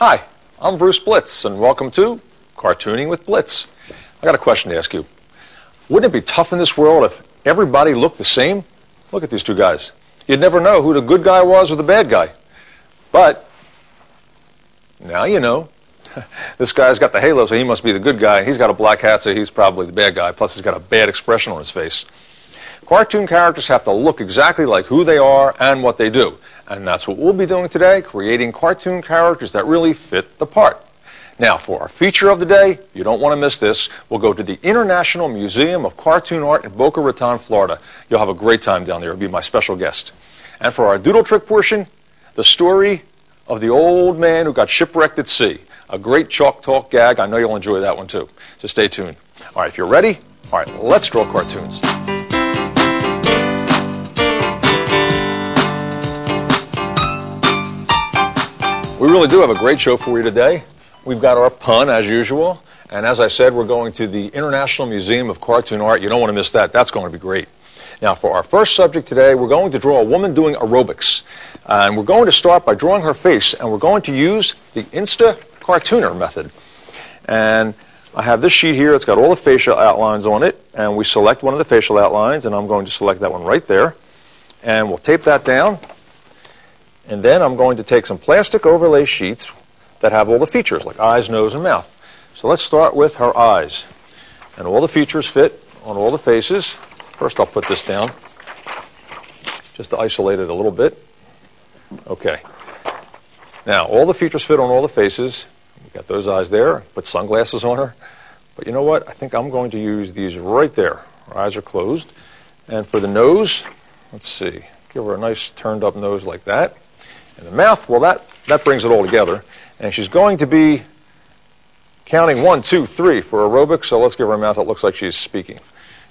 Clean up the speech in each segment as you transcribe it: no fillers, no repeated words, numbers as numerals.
Hi, I'm Bruce Blitz, and welcome to Cartooning with Blitz. I got a question to ask you. Wouldn't it be tough in this world if everybody looked the same? Look at these two guys. You'd never know who the good guy was or the bad guy. But now you know. This guy's got the halo, so he must be the good guy. He's got a black hat, so he's probably the bad guy. Plus, he's got a bad expression on his face. Cartoon characters have to look exactly like who they are and what they do. And that's what we'll be doing today, creating cartoon characters that really fit the part. Now, for our feature of the day, you don't want to miss this. We'll go to the International Museum of Cartoon Art in Boca Raton, Florida. You'll have a great time down there. You'll be my special guest. And for our doodle trick portion, the story of the old man who got shipwrecked at sea. A great chalk talk gag. I know you'll enjoy that one too. So stay tuned. All right, if you're ready, all right, let's draw cartoons. We really do have a great show for you today. We've got our pun, as usual. And as I said, we're going to the International Museum of Cartoon Art. You don't want to miss that. That's going to be great. Now, for our first subject today, we're going to draw a woman doing aerobics. And we're going to start by drawing her face, and we're going to use the Insta-Cartooner method. And I have this sheet here. It's got all the facial outlines on it. And we select one of the facial outlines, and I'm going to select that one right there. And we'll tape that down. And then I'm going to take some plastic overlay sheets that have all the features, like eyes, nose, and mouth. So let's start with her eyes. And all the features fit on all the faces. First I'll put this down, just to isolate it a little bit. Okay. Now, all the features fit on all the faces. We've got those eyes there. Put sunglasses on her. But you know what? I think I'm going to use these right there. Her eyes are closed. And for the nose, let's see. Give her a nice turned up nose like that. And the mouth, well, that brings it all together. And she's going to be counting 1, 2, 3 for aerobics, so let's give her a mouth that looks like she's speaking.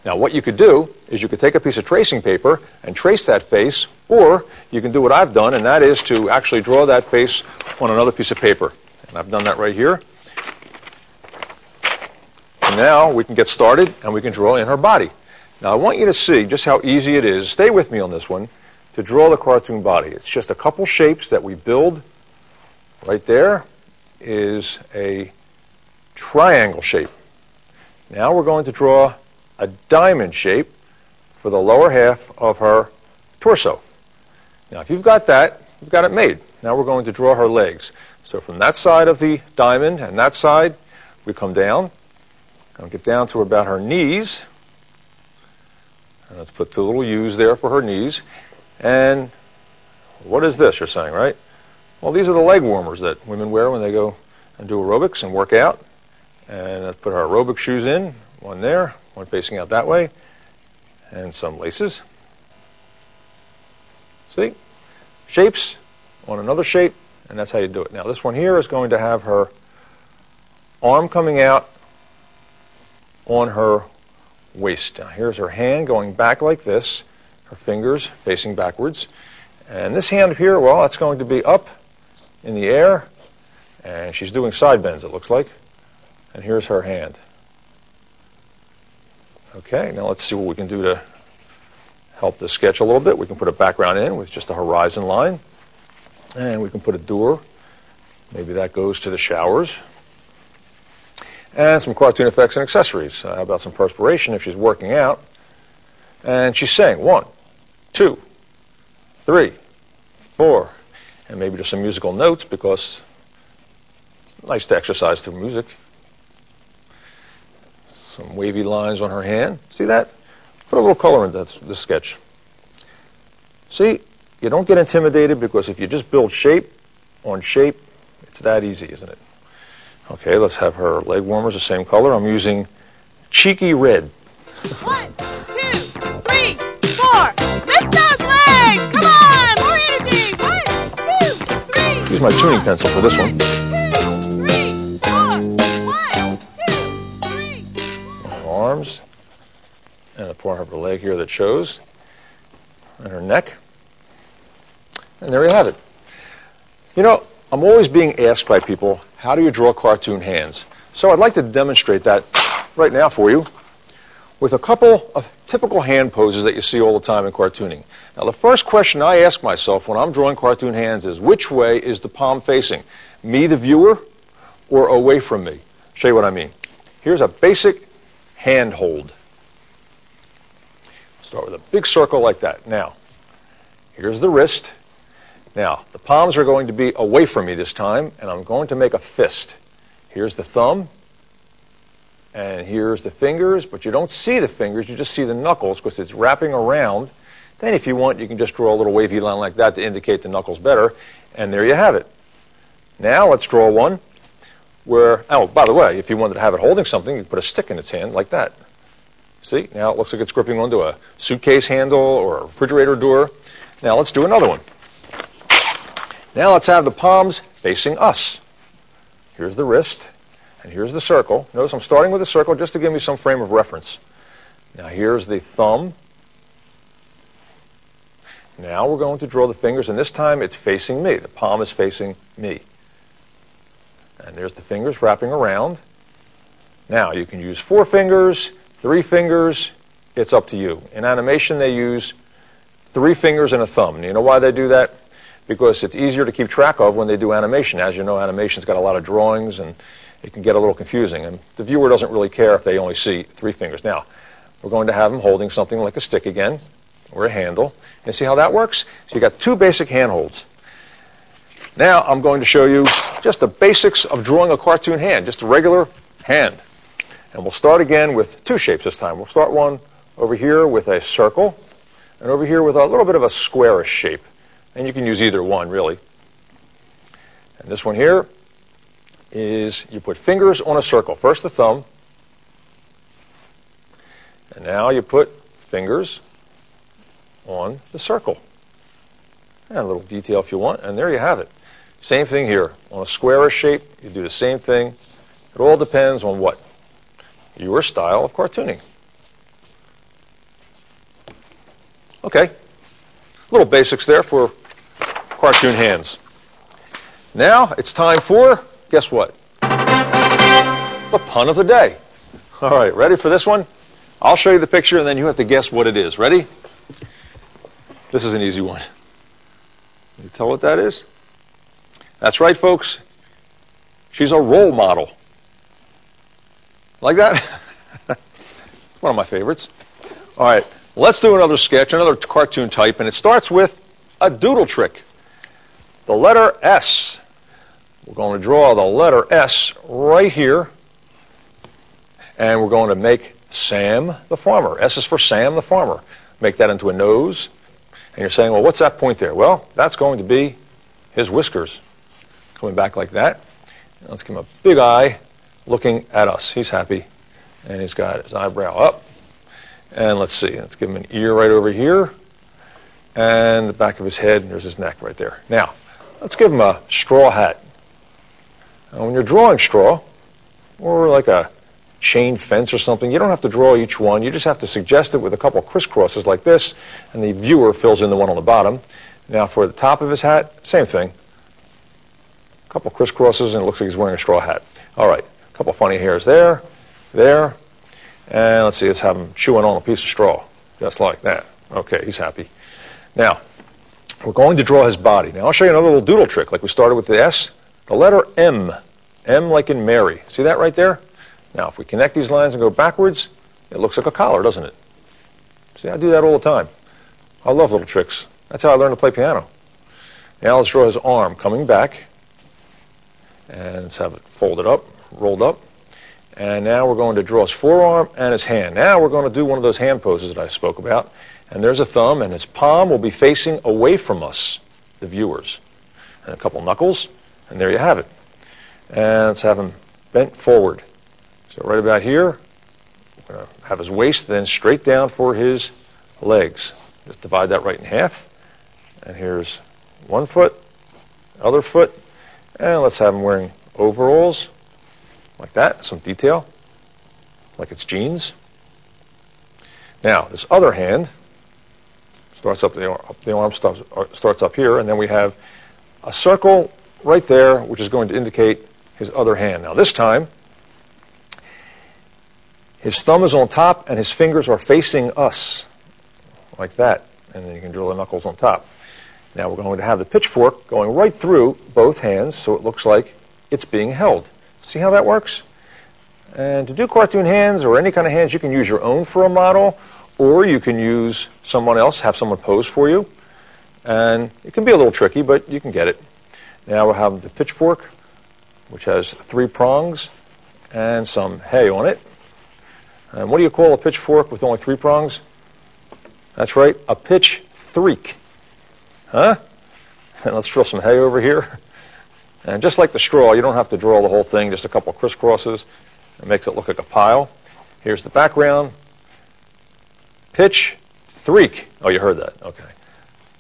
Now, what you could do is you could take a piece of tracing paper and trace that face, or you can do what I've done, and that is to actually draw that face on another piece of paper. And I've done that right here. And now we can get started, and we can draw in her body. Now, I want you to see just how easy it is. Stay with me on this one. To draw the cartoon body. It's just a couple shapes that we build. Right there is a triangle shape. Now we're going to draw a diamond shape for the lower half of her torso. Now if you've got that, you've got it made. Now we're going to draw her legs. So from that side of the diamond and that side, we come down. I'll get down to about her knees. And let's put two little U's there for her knees. And what is this, you're saying, right? Well, these are the leg warmers that women wear when they go and do aerobics and work out. And let's put our aerobic shoes in, one there, one facing out that way, and some laces. See? Shapes on another shape, and that's how you do it. Now, this one here is going to have her arm coming out on her waist. Now, here's her hand going back like this. Her fingers facing backwards. And this hand here, well, that's going to be up in the air. And she's doing side bends, it looks like. And here's her hand. Okay, now let's see what we can do to help this sketch a little bit. We can put a background in with just a horizon line. And we can put a door. Maybe that goes to the showers. And some cartoon effects and accessories. How about some perspiration if she's working out? And she's saying 1, 2, 3, 4, and maybe just some musical notes because it's nice to exercise through music. Some wavy lines on her hand. See that? Put a little color in this sketch. See, you don't get intimidated because if you just build shape on shape, it's that easy, isn't it? Okay, let's have her leg warmers the same color. I'm using cheeky red. 1, 2, 3, 4. Lift those legs! Come on! More energy! 1, 2, 3. Use my tuning pencil for this one. 1, 2, 3, 4. 1, 2, 3. Her arms. And the part of her leg here that shows. And her neck. And there you have it. You know, I'm always being asked by people, how do you draw cartoon hands? So I'd like to demonstrate that right now for you. with a couple of typical hand poses that you see all the time in cartooning. Now, the first question I ask myself when I'm drawing cartoon hands is, which way is the palm facing? Me, the viewer, or away from me? Show you what I mean. Here's a basic hand hold. Start with a big circle like that. Now, here's the wrist. Now, the palms are going to be away from me this time, and I'm going to make a fist. Here's the thumb, and here's the fingers, but you don't see the fingers, you just see the knuckles because it's wrapping around. Then if you want, you can just draw a little wavy line like that to indicate the knuckles better, and there you have it. Now let's draw one where, oh, by the way, if you wanted to have it holding something, you put a stick in its hand like that. See, now it looks like it's gripping onto a suitcase handle or a refrigerator door. Now let's do another one. Now let's have the palms facing us. Here's the wrist, and here's the circle. Notice I'm starting with a circle just to give me some frame of reference. Now here's the thumb. Now we're going to draw the fingers, and this time it's facing me. The palm is facing me. And there's the fingers wrapping around. Now you can use 4 fingers, 3 fingers, it's up to you. In animation they use 3 fingers and a thumb. And you know why they do that? Because it's easier to keep track of when they do animation. As you know, animation's got a lot of drawings and it can get a little confusing. And the viewer doesn't really care if they only see 3 fingers. Now, we're going to have them holding something like a stick again, or a handle. And see how that works? So you got 2 basic hand holds. Now I'm going to show you just the basics of drawing a cartoon hand, just a regular hand. And we'll start again with 2 shapes this time. We'll start one over here with a circle, and over here with a little bit of a squarish shape. And you can use either one, really. And this one here is you put fingers on a circle. First the thumb, and now you put fingers on the circle. And a little detail if you want, and there you have it. Same thing here. On a squarish shape, you do the same thing. It all depends on what? Your style of cartooning. Okay. Little basics there for cartoon hands. Now it's time for, guess what? The pun of the day. All right, ready for this one? I'll show you the picture and then you have to guess what it is. Ready? This is an easy one. Can you tell what that is? That's right, folks. She's a role model. Like that? One of my favorites. All right, let's do another sketch, another cartoon type, and it starts with a doodle trick. The letter S. We're going to draw the letter S right here, and we're going to make Sam the farmer. S is for Sam the farmer. Make that into a nose, and you're saying, well, what's that point there? Well, that's going to be his whiskers. Coming back like that. Let's give him a big eye looking at us. He's happy, and he's got his eyebrow up. And let's see, let's give him an ear right over here, and the back of his head, and there's his neck right there. Now, let's give him a straw hat. Now, when you're drawing straw, or like a chain fence or something, you don't have to draw each one. You just have to suggest it with a couple crisscrosses like this, and the viewer fills in the one on the bottom. Now, for the top of his hat, same thing. A couple crisscrosses, and it looks like he's wearing a straw hat. All right, a couple funny hairs there, there. And let's see, let's have him chewing on a piece of straw, just like that. Okay, he's happy. Now, we're going to draw his body. Now, I'll show you another little doodle trick, like we started with the S. The letter M. M like in Mary. See that right there? Now, if we connect these lines and go backwards, it looks like a collar, doesn't it? See, I do that all the time. I love little tricks. That's how I learned to play piano. Now, let's draw his arm coming back. And let's have it folded up, rolled up. And now we're going to draw his forearm and his hand. Now we're going to do one of those hand poses that I spoke about. And there's a thumb, and his palm will be facing away from us, the viewers. And a couple knuckles, and there you have it. And let's have him bent forward. So right about here, we're going to have his waist, then straight down for his legs. Just divide that right in half. And here's one foot, other foot, and let's have him wearing overalls. Like that, some detail, like it's jeans. Now, this other hand starts up, the arm starts up here, and then we have a circle right there, which is going to indicate his other hand. Now, this time, His thumb is on top and his fingers are facing us, like that. And then you can drill the knuckles on top. Now we're going to have the pitchfork going right through both hands so it looks like it's being held. See how that works? And to do cartoon hands or any kind of hands, you can use your own for a model, or you can use someone else, have someone pose for you. And it can be a little tricky, but you can get it. Now we'll have the pitchfork, which has 3 prongs and some hay on it. And what do you call a pitchfork with only 3 prongs? That's right, a pitch-threak. Huh? And let's drill some hay over here. And just like the straw, you don't have to draw the whole thing, just a couple crisscrosses. It makes it look like a pile. Here's the background. Pitch-threak. Oh, you heard that. Okay.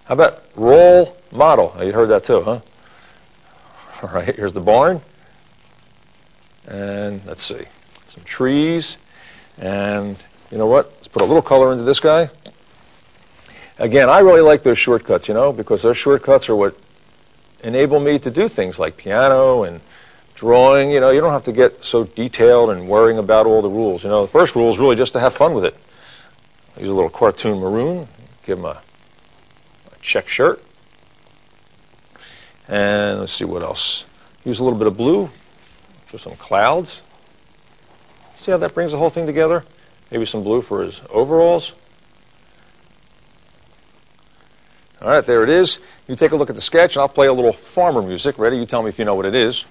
How about role model? Oh, you heard that too, huh? All right, here's the barn. And let's see, some trees. And you know what? Let's put a little color into this guy. Again, I really like those shortcuts, you know, because those shortcuts are what enable me to do things like piano and drawing. You know, you don't have to get so detailed and worrying about all the rules. You know, the first rule is really just to have fun with it. Use a little cartoon maroon, give him a check shirt. And let's see what else. Use a little bit of blue for some clouds. See how that brings the whole thing together? Maybe some blue for his overalls. All right, there it is. You take a look at the sketch, and I'll play a little farmer music. Ready? You tell me if you know what it is.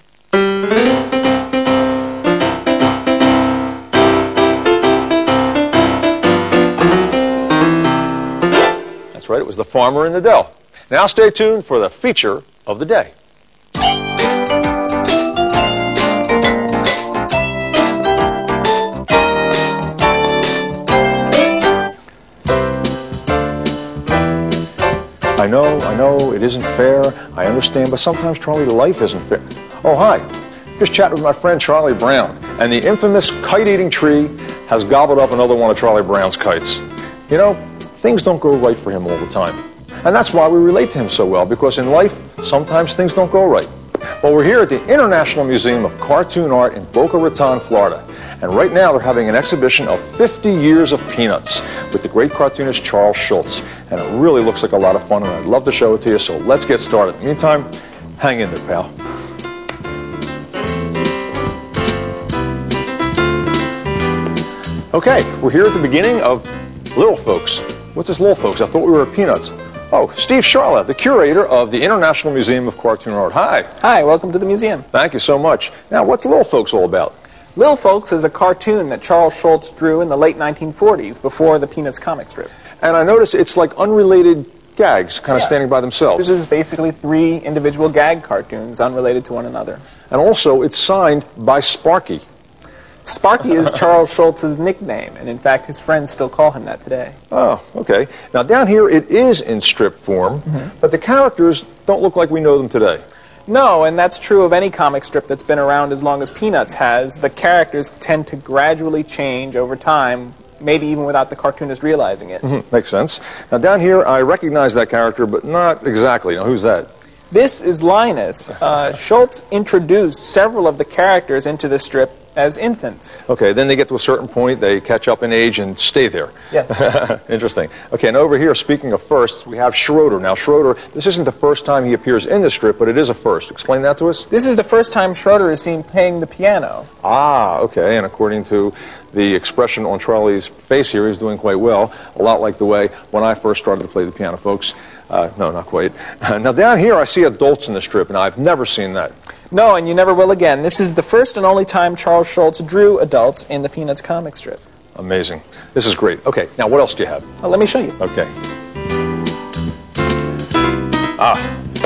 That's right, it was the farmer in the dell. Now stay tuned for the feature of the day. I know, it isn't fair. I understand, but sometimes, Charlie, life isn't fair. Oh, hi. Just chatting with my friend Charlie Brown, and the infamous kite-eating tree has gobbled up another one of Charlie Brown's kites. You know, things don't go right for him all the time. And that's why we relate to him so well, because in life, sometimes things don't go right. Well, we're here at the International Museum of Cartoon Art in Boca Raton, Florida. And right now they're having an exhibition of 50 years of Peanuts with the great cartoonist Charles Schulz. And it really looks like a lot of fun, and I'd love to show it to you, so let's get started. Meantime, hang in there, pal. Okay, we're here at the beginning of Little Folks. What's this Little Folks? I thought we were at Peanuts. Oh, Steve Charla, the curator of the International Museum of Cartoon Art. Hi. Hi, welcome to the museum. Thank you so much. Now, what's Little Folks all about? Little Folks is a cartoon that Charles Schulz drew in the late 1940s, before the Peanuts comic strip. And I notice it's like unrelated gags, kind of standing by themselves. This is basically 3 individual gag cartoons, unrelated to one another. And also, it's signed by Sparky. Sparky is Charles Schulz's nickname, and in fact, his friends still call him that today. Oh, okay. Now, down here, it is in strip form, but the characters don't look like we know them today. No, and that's true of any comic strip that's been around as long as Peanuts has. The characters tend to gradually change over time, maybe even without the cartoonist realizing it. Makes sense. Now, down here, I recognize that character, but not exactly. Now, who's that? This is Linus. Schulz introduced several of the characters into the strip as infants. Okay, then they get to a certain point, they catch up in age and stay there. Yes. Interesting. Okay, and over here, speaking of firsts, we have Schroeder. Now, Schroeder, this isn't the first time he appears in the strip, but it is a first. Explain that to us. This is the first time Schroeder is seen playing the piano. Ah, okay, and according to the expression on Charlie's face here, he's doing quite well, a lot like the way when I first started to play the piano, folks. No, not quite. Now, down here, I see adults in the strip, and I've never seen that. No, and you never will again. This is the first and only time Charles Schulz drew adults in the Peanuts comic strip. Amazing. This is great. Okay, now what else do you have? Well, let me show you. Okay.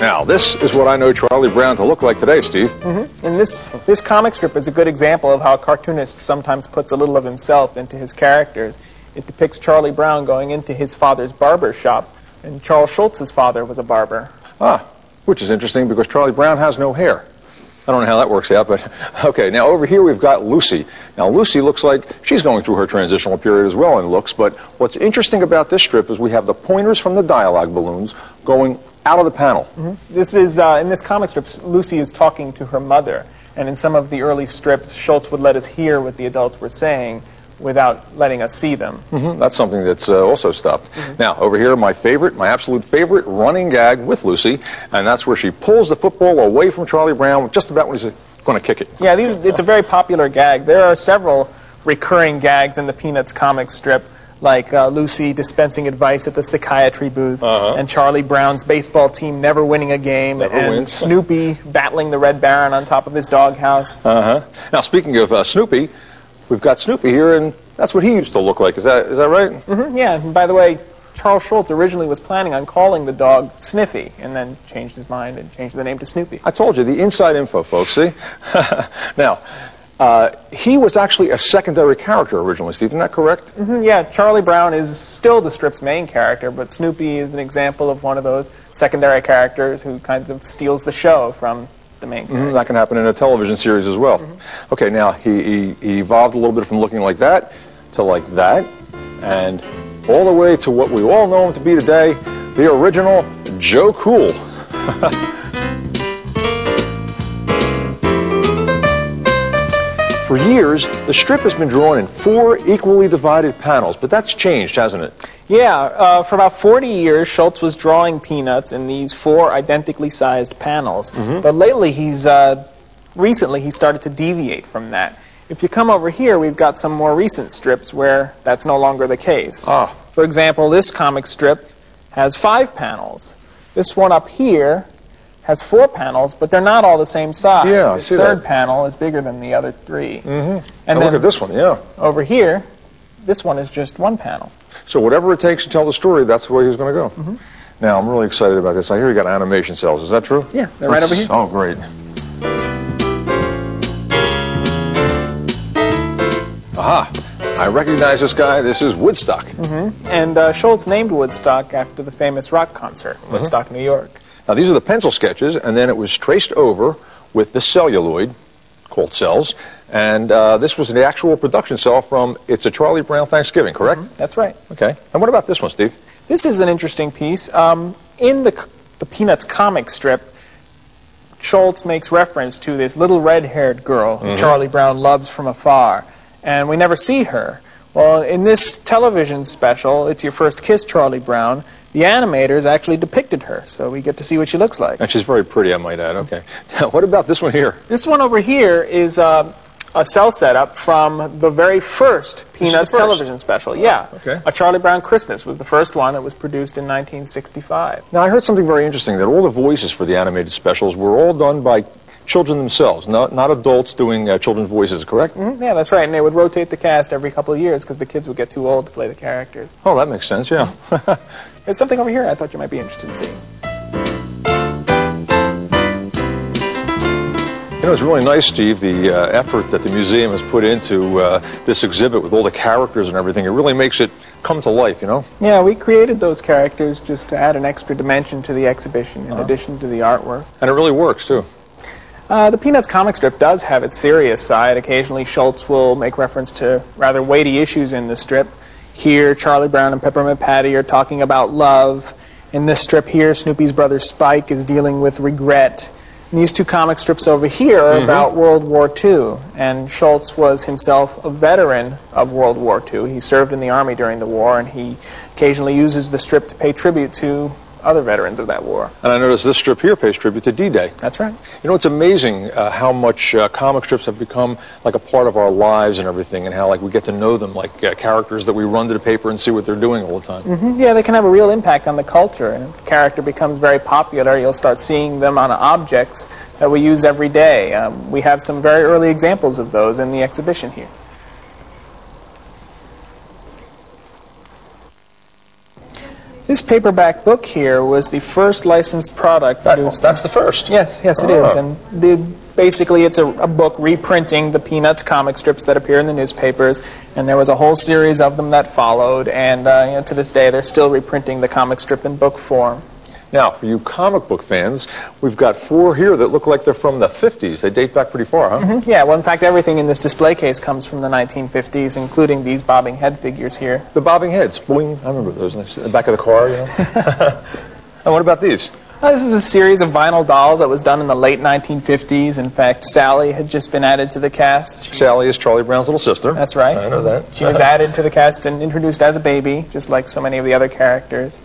Now this is what I know Charlie Brown to look like today, Steve. And this comic strip is a good example of how a cartoonist sometimes puts a little of himself into his characters. It depicts Charlie Brown going into his father's barber shop, and Charles Schulz's father was a barber. Which is interesting because Charlie Brown has no hair. I don't know how that works out, but okay. Now over here we've got Lucy. Now Lucy looks like she's going through her transitional period as well in looks, but what's interesting about this strip is we have the pointers from the dialogue balloons going out of the panel. This is, in this comic strip, Lucy is talking to her mother, and in some of the early strips, Schulz would let us hear what the adults were saying, without letting us see them. That's something that's also stopped. Now, over here, my absolute favorite running gag with Lucy, and that's where she pulls the football away from Charlie Brown just about when he's going to kick it. Yeah, it's a very popular gag. There are several recurring gags in the Peanuts comic strip, like Lucy dispensing advice at the psychiatry booth, and Charlie Brown's baseball team never winning a game, and Snoopy battling the Red Baron on top of his doghouse. Now, speaking of Snoopy, we've got Snoopy here, and that's what he used to look like. Is that right? Yeah, and by the way, Charles Schulz originally was planning on calling the dog Sniffy, and then changed his mind and changed the name to Snoopy. I told you, the inside info, folks, see? Now, he was actually a secondary character originally, Steve, isn't that correct? Yeah, Charlie Brown is still the strip's main character, but Snoopy is an example of one of those secondary characters who kind of steals the show from the main character. That can happen in a television series as well. Okay, now, he evolved a little bit from looking like that to like that, and all the way to what we all know him to be today, the original Joe Cool. For years, the strip has been drawn in 4 equally divided panels, but that's changed, hasn't it? Yeah, for about 40 years, Schulz was drawing Peanuts in these 4 identically sized panels. But lately, recently he started to deviate from that. If you come over here, we've got some more recent strips where that's no longer the case. For example, this comic strip has 5 panels. This one up here has 4 panels, but they're not all the same size. Yeah, I see the third panel is bigger than the other 3. And look at this one, yeah. Over here, this one is just 1 panel. So whatever it takes to tell the story, that's the way he's going to go. Now, I'm really excited about this. I hear you got animation cells. Is that true? Yeah, they're right over here. Oh, great. Aha! I recognize this guy. This is Woodstock. And Schulz named Woodstock after the famous rock concert, Woodstock, New York. Now, these are the pencil sketches, and then it was traced over with the celluloid, called cells, and this was the actual production cell from It's a Charlie Brown Thanksgiving, correct? That's right. Okay. And what about this one, Steve? This is an interesting piece. In the Peanuts comic strip, Schulz makes reference to this little red-haired girl who Charlie Brown loves from afar, and we never see her. Well, in this television special, It's Your First Kiss, Charlie Brown, the animators actually depicted her, so we get to see what she looks like. And she's very pretty, I might add. Okay. Now, what about this one here? This one over here is a cell setup from the very first Peanuts television special. Yeah. Okay. A Charlie Brown Christmas was the first one. It was produced in 1965. Now, I heard something very interesting, that all the voices for the animated specials were all done by children themselves, not adults doing children's voices, correct? Yeah, that's right. And they would rotate the cast every couple of years because the kids would get too old to play the characters. Oh, that makes sense, yeah. There's something over here I thought you might be interested in seeing. You know, it's really nice, Steve, the effort that the museum has put into this exhibit with all the characters and everything. It really makes it come to life, you know? Yeah, we created those characters just to add an extra dimension to the exhibition in addition to the artwork. And it really works, too. The Peanuts comic strip does have its serious side. Occasionally, Schulz will make reference to rather weighty issues in the strip. Here, Charlie Brown and Peppermint Patty are talking about love. In this strip here, Snoopy's brother Spike is dealing with regret. And these 2 comic strips over here are about World War II. And Schulz was himself a veteran of World War II. He served in the Army during the war, and he occasionally uses the strip to pay tribute to other veterans of that war. And I noticed this strip here pays tribute to D-Day. That's right. You know, it's amazing how much comic strips have become like a part of our lives and everything, and how like we get to know them like characters that we run to the paper and see what they're doing all the time. Yeah, they can have a real impact on the culture, and if the character becomes very popular, you'll start seeing them on objects that we use every day. We have some very early examples of those in the exhibition here. This paperback book here was the first licensed product produced. That's the first? Yes, it is. And basically it's a book reprinting the Peanuts comic strips that appear in the newspapers, and there was a whole series of them that followed, and you know, to this day they're still reprinting the comic strip in book form. Now, for you comic book fans, we've got 4 here that look like they're from the 50s. They date back pretty far, huh? Yeah, well, in fact, everything in this display case comes from the 1950s, including these bobbing head figures here. The bobbing heads. Boing. I remember those. In the back of the car, you know. And what about these? This is a series of vinyl dolls that was done in the late 1950s. In fact, Sally had just been added to the cast. Sally is Charlie Brown's little sister. That's right. I know that. She was added to the cast and introduced as a baby, just like so many of the other characters.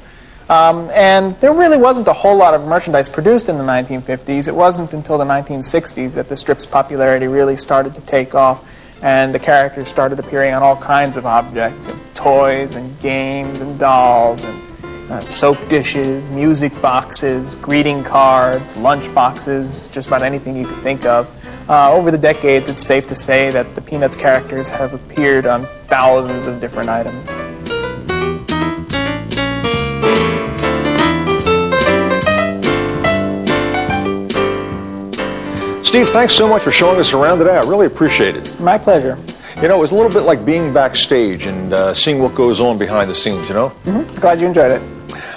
And there really wasn't a whole lot of merchandise produced in the 1950s. It wasn't until the 1960s that the strip's popularity really started to take off, and the characters started appearing on all kinds of objects, toys and games and dolls and soap dishes, music boxes, greeting cards, lunch boxes, just about anything you could think of. Over the decades, it's safe to say that the Peanuts characters have appeared on thousands of different items. Steve, thanks so much for showing us around today. I really appreciate it. My pleasure. You know, it was a little bit like being backstage and seeing what goes on behind the scenes, you know? Mm-hmm. Glad you enjoyed it.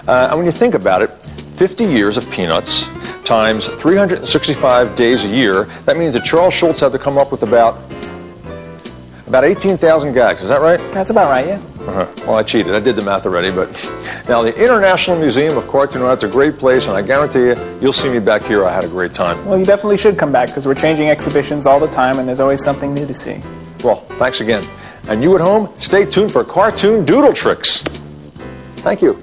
And when you think about it, 50 years of Peanuts times 365 days a year, that means that Charles Schulz had to come up with about 18,000 gags. Is that right? That's about right, yeah. Well, I cheated. I did the math already, but now the International Museum of Cartoon Art's a great place, and I guarantee you, you'll see me back here. I had a great time. Well, you definitely should come back, because we're changing exhibitions all the time, and there's always something new to see. Well, thanks again. And you at home, stay tuned for Cartoon Doodle Tricks. Thank you.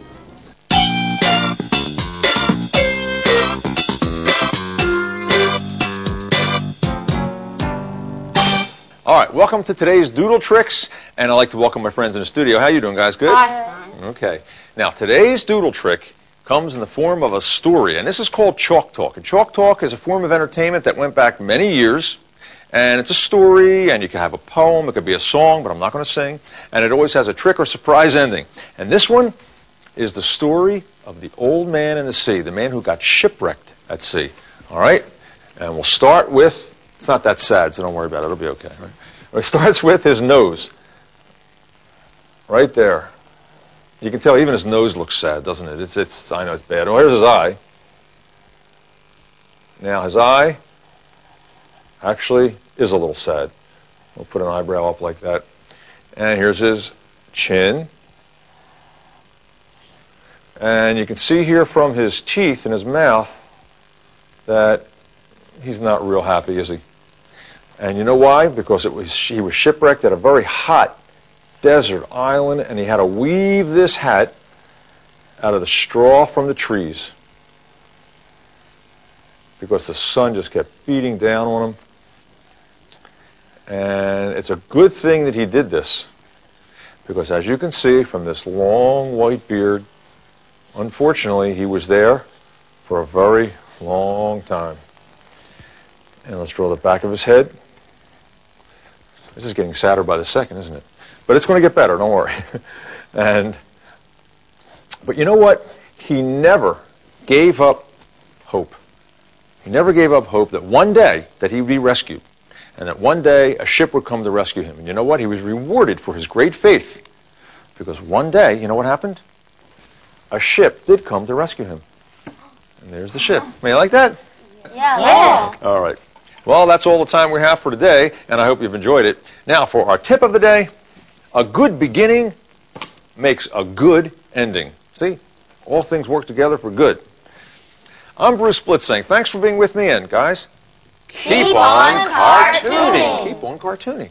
All right, welcome to today's Doodle Tricks, and I'd like to welcome my friends in the studio. How you doing, guys? Good? Hi. Okay. Now, today's Doodle Trick comes in the form of a story, and this is called Chalk Talk. And Chalk Talk is a form of entertainment that went back many years, and it's a story, and you can have a poem, it could be a song, but I'm not going to sing, and it always has a trick or surprise ending. And this one is the story of the old man in the sea, the man who got shipwrecked at sea. All right? And we'll start with, it's not that sad, so don't worry about it, it'll be okay. Right? It starts with his nose. Right there. You can tell even his nose looks sad, doesn't it? It's I know it's bad. Oh, here's his eye. Now his eye actually is a little sad. We'll put an eyebrow up like that. And here's his chin. And you can see here from his teeth and his mouth that he's not real happy, is he? And you know why? Because he was shipwrecked at a very hot desert island, and he had to weave this hat out of the straw from the trees because the sun just kept beating down on him. And it's a good thing that he did this, because as you can see from this long white beard, unfortunately he was there for a very long time. And let's draw the back of his head. This is getting sadder by the second, isn't it? But it's going to get better, don't worry. But you know what? He never gave up hope. He never gave up hope that one day that he would be rescued, and that one day a ship would come to rescue him. And you know what? He was rewarded for his great faith, because one day, you know what happened? A ship did come to rescue him. And there's the ship. May you like that? Yeah. All right. Well, that's all the time we have for today, and I hope you've enjoyed it. Now, for our tip of the day, a good beginning makes a good ending. See? All things work together for good. I'm Bruce Blica saying thanks for being with me, and guys, keep on cartooning. Keep on cartooning.